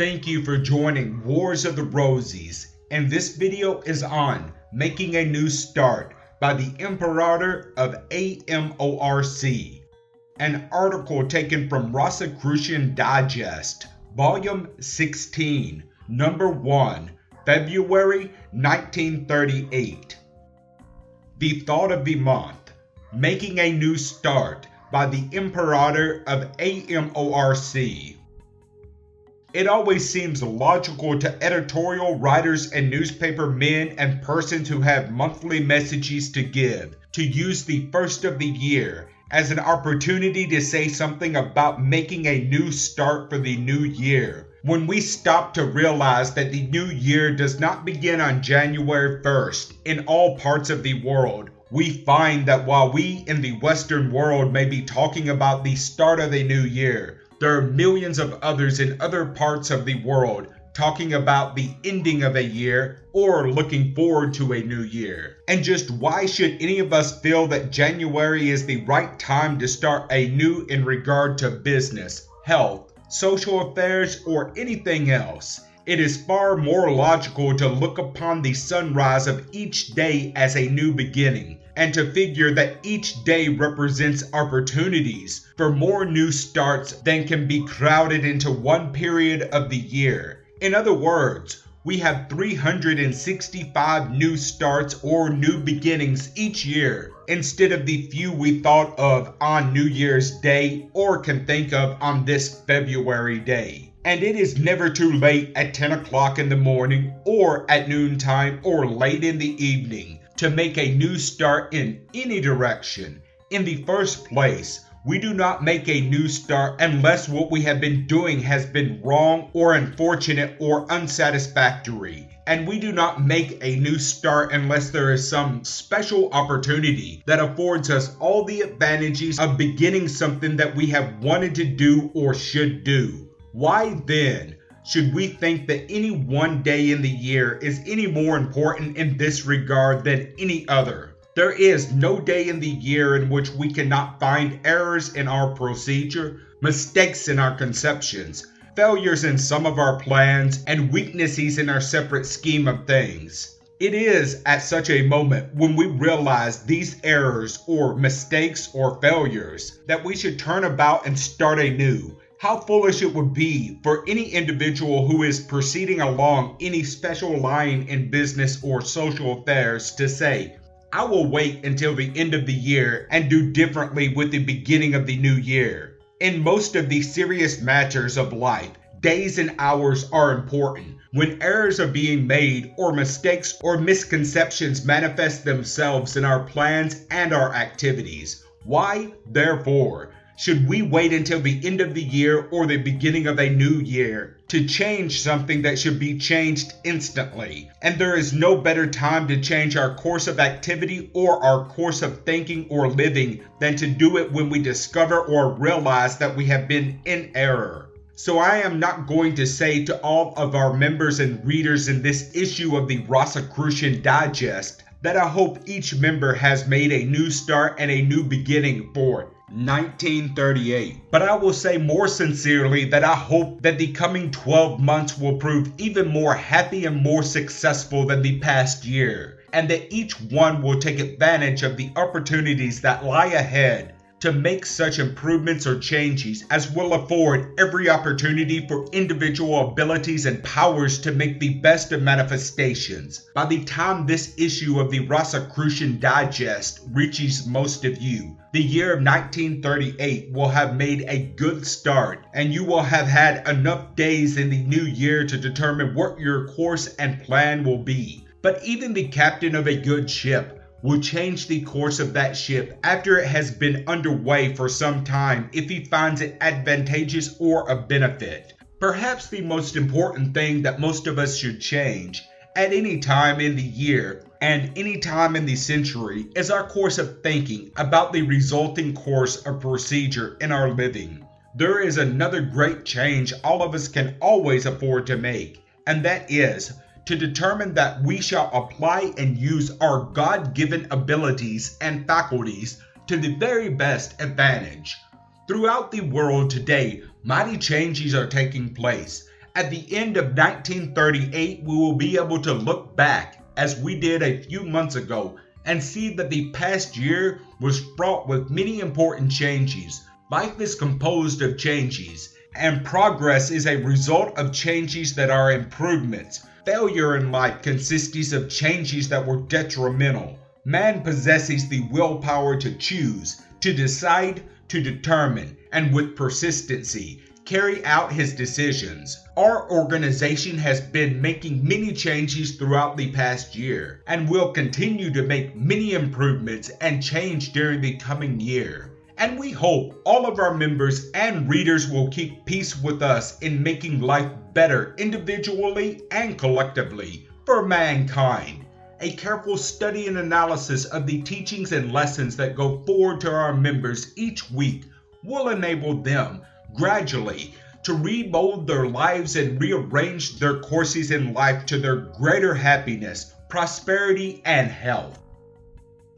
Thank you for joining Wars of the Rosies, and this video is on Making a New Start by the Imperator AMORC, an article taken from Rosicrucian Digest, Volume 16, Number 1, February 1938. The Thought of the Month, Making a New Start by the Imperator AMORC. It always seems logical to editorial writers and newspaper men and persons who have monthly messages to give to use the first of the year as an opportunity to say something about making a new start for the new year. When we stop to realize that the new year does not begin on January 1st in all parts of the world, we find that while we in the Western world may be talking about the start of a new year, there are millions of others in other parts of the world talking about the ending of a year or looking forward to a new year. And just why should any of us feel that January is the right time to start anew in regard to business, health, social affairs, or anything else? It is far more logical to look upon the sunrise of each day as a new beginning, and to figure that each day represents opportunities for more new starts than can be crowded into one period of the year. In other words, we have 365 new starts or new beginnings each year, instead of the few we thought of on New Year's Day or can think of on this February day. And it is never too late at 10 o'clock in the morning or at noontime or late in the evening to make a new start in any direction. In the first place, we do not make a new start unless what we have been doing has been wrong or unfortunate or unsatisfactory. And we do not make a new start unless there is some special opportunity that affords us all the advantages of beginning something that we have wanted to do or should do. Why then should we think that any one day in the year is any more important in this regard than any other? There is no day in the year in which we cannot find errors in our procedure, mistakes in our conceptions, failures in some of our plans, and weaknesses in our separate scheme of things. It is at such a moment when we realize these errors or mistakes or failures that we should turn about and start anew. How foolish it would be for any individual who is proceeding along any special line in business or social affairs to say, I will wait until the end of the year and do differently with the beginning of the new year. In most of the serious matters of life, days and hours are important. When errors are being made or mistakes or misconceptions manifest themselves in our plans and our activities. Why, therefore, should we wait until the end of the year or the beginning of a new year to change something that should be changed instantly? And there is no better time to change our course of activity or our course of thinking or living than to do it when we discover or realize that we have been in error. So I am not going to say to all of our members and readers in this issue of the Rosicrucian Digest that I hope each member has made a new start and a new beginning for 1938. But I will say more sincerely that I hope that the coming 12 months will prove even more happy and more successful than the past year, and that each one will take advantage of the opportunities that lie ahead to make such improvements or changes as will afford every opportunity for individual abilities and powers to make the best of manifestations. By the time this issue of the Rosicrucian Digest reaches most of you, the year of 1938 will have made a good start, and you will have had enough days in the new year to determine what your course and plan will be. But even the captain of a good ship will change the course of that ship after it has been underway for some time if he finds it advantageous or a benefit. Perhaps the most important thing that most of us should change at any time in the year and any time in the century is our course of thinking about the resulting course of procedure in our living. There is another great change all of us can always afford to make, and that is to determine that we shall apply and use our God-given abilities and faculties to the very best advantage. Throughout the world today, mighty changes are taking place, At the end of 1938, we will be able to look back, as we did a few months ago, and see that the past year was fraught with many important changes. Life is composed of changes, and progress is a result of changes that are improvements. Failure in life consists of changes that were detrimental. Man possesses the willpower to choose, to decide, to determine, and with persistency, carry out his decisions. Our organization has been making many changes throughout the past year, and will continue to make many improvements and change during the coming year. And we hope all of our members and readers will keep peace with us in making life better individually and collectively for mankind. A careful study and analysis of the teachings and lessons that go forward to our members each week will enable them gradually to remold their lives and rearrange their courses in life to their greater happiness, prosperity, and health.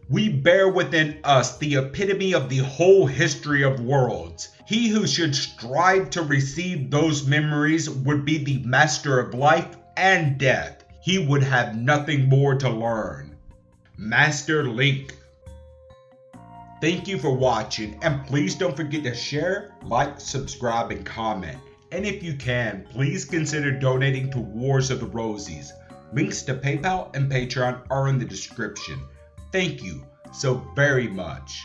We bear within us the epitome of the whole history of worlds. He who should strive to receive those memories would be the master of life and death. He would have nothing more to learn. Master Link. Thank you for watching, and please don't forget to share, like, subscribe, and comment. And if you can, please consider donating to Wars of the Rosies. Links to PayPal and Patreon are in the description. Thank you so very much.